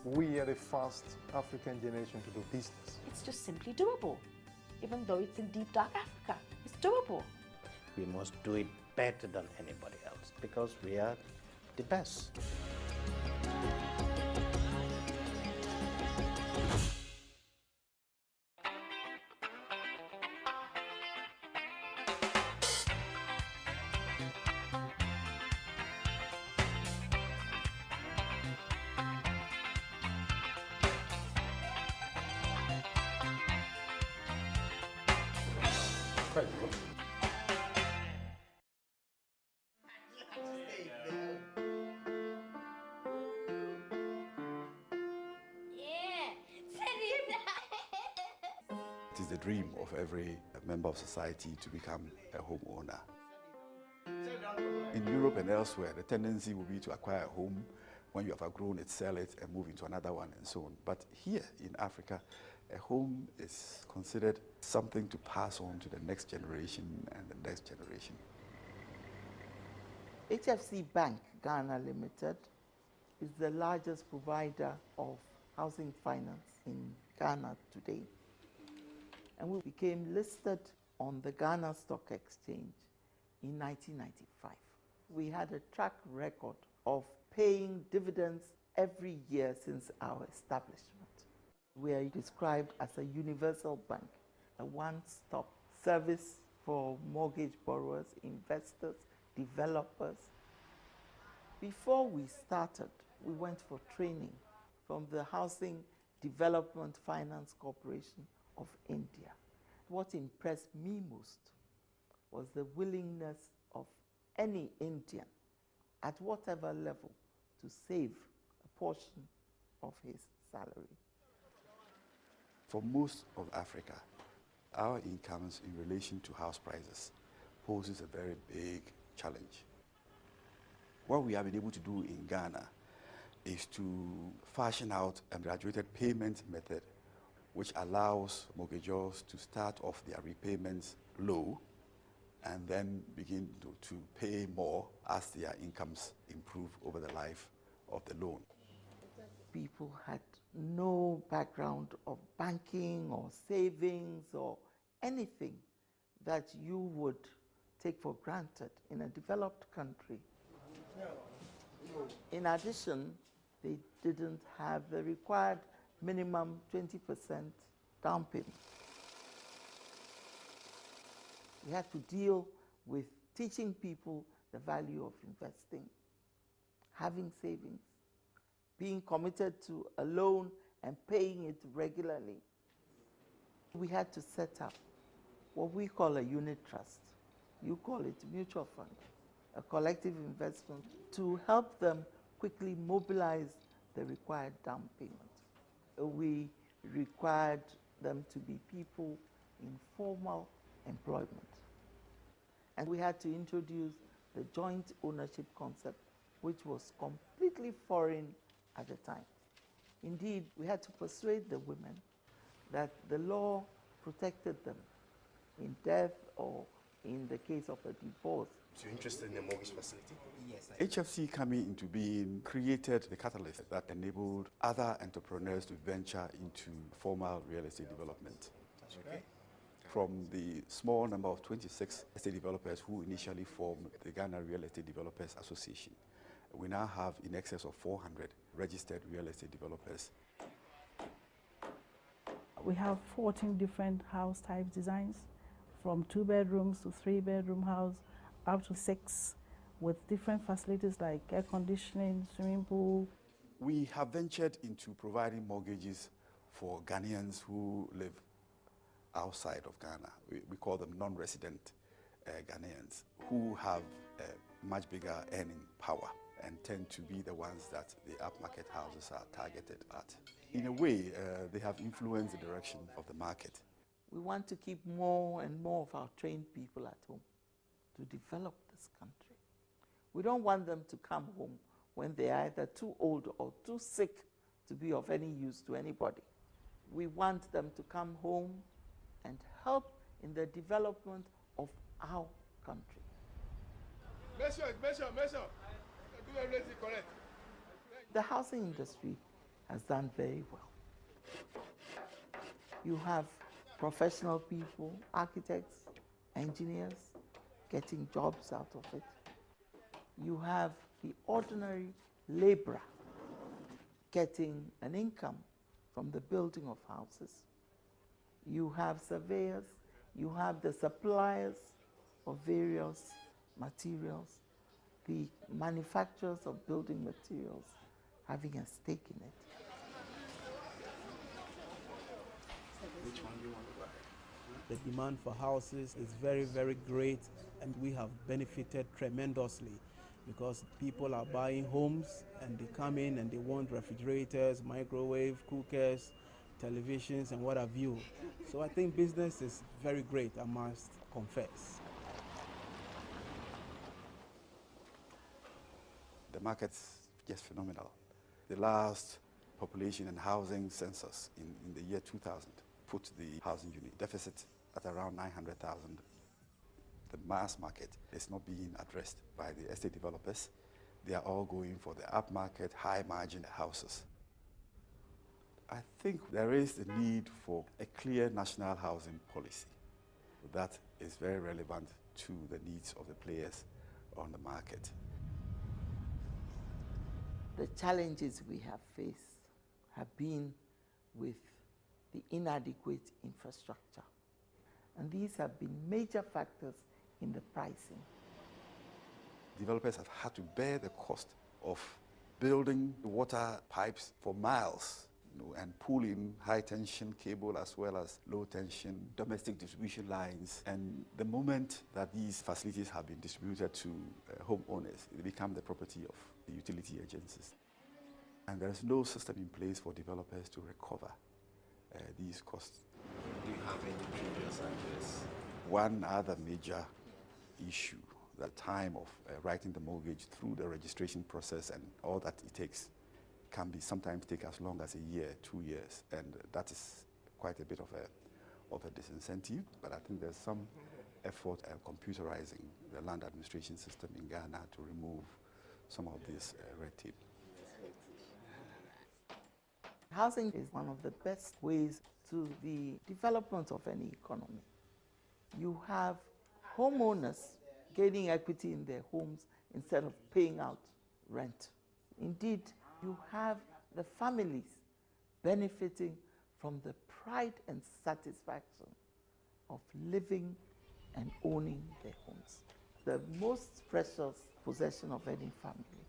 We are the first African generation to do business. It's just simply doable. Even though it's in deep, dark Africa, it's doable. We must do it better than anybody else because we are the best. It is the dream of every member of society to become a homeowner. In Europe and elsewhere, the tendency will be to acquire a home. When you have outgrown it, sell it and move into another one and so on. But here in Africa, a home is considered something to pass on to the next generation and the next generation. HFC Bank Ghana Limited is the largest provider of housing finance in Ghana today. And we became listed on the Ghana Stock Exchange in 1995. We had a track record of paying dividends every year since our establishment. We are described as a universal bank, a one-stop service for mortgage borrowers, investors, developers. Before we started, we went for training from the Housing Development Finance Corporation of India. What impressed me most was the willingness of any Indian at whatever level to save a portion of his salary. For most of Africa, our incomes in relation to house prices poses a very big challenge. What we have been able to do in Ghana is to fashion out a graduated payment method which allows mortgagors to start off their repayments low and then begin to pay more as their incomes improve over the life of the loan. People had no background of banking or savings or anything that you would take for granted in a developed country. In addition, they didn't have the required minimum 20% down payment. We had to deal with teaching people the value of investing, having savings, being committed to a loan and paying it regularly. We had to set up what we call a unit trust. You call it mutual fund, a collective investment to help them quickly mobilize the required down payment. We required them to be people in formal employment. And we had to introduce the joint ownership concept, which was completely foreign at the time. Indeed, we had to persuade the women that the law protected them in death or in the case of a divorce. So you're interested in the mortgage facility? Yes. HFC coming into being created the catalyst that enabled other entrepreneurs to venture into formal real estate development. That's okay. From the small number of 26 estate developers who initially formed the Ghana Real Estate Developers Association, we now have in excess of 400 registered real estate developers. We have 14 different house type designs, from 2 bedrooms to 3 bedroom house, up to 6, with different facilities like air conditioning, swimming pool. We have ventured into providing mortgages for Ghanaians who live outside of Ghana. We call them non-resident Ghanaians who have a much bigger earning power and tend to be the ones that the upmarket houses are targeted at. In a way, they have influenced the direction of the market. We want to keep more and more of our trained people at home to develop this country. We don't want them to come home when they are either too old or too sick to be of any use to anybody. We want them to come home and help in the development of our country. Measure. Do everything correct. The housing industry has done very well. You have professional people, architects, engineers, getting jobs out of it. You have the ordinary laborer getting an income from the building of houses. You have surveyors, you have the suppliers of various materials, the manufacturers of building materials having a stake in it. Which one do you want to buy? The demand for houses is very, very great, and we have benefited tremendously because people are buying homes and they come in and they want refrigerators, microwave, cookers, televisions, and what have you. So I think business is very great, I must confess. The market's just phenomenal. The last population and housing census in the year 2000 put the housing unit deficit at around 900,000. The mass market is not being addressed by the estate developers. They are all going for the upmarket, high-margin houses. I think there is a need for a clear national housing policy that is very relevant to the needs of the players on the market. The challenges we have faced have been with the inadequate infrastructure. And these have been major factors in the pricing. Developers have had to bear the cost of building water pipes for miles, and pulling high-tension cable as well as low-tension domestic distribution lines. And the moment that these facilities have been distributed to homeowners, they become the property of the utility agencies. And there is no system in place for developers to recover these costs. Do you have any previous ideas? One other major issue, the time of writing the mortgage through the registration process and all that it takes can sometimes take as long as a year, 2 years, and that is quite a bit of a disincentive. But I think there's some effort at computerizing the land administration system in Ghana to remove some of this red tape. Housing is one of the best ways to the development of any economy. You have homeowners gaining equity in their homes instead of paying out rent. Indeed, you have the families benefiting from the pride and satisfaction of living and owning their homes. The most precious possession of any family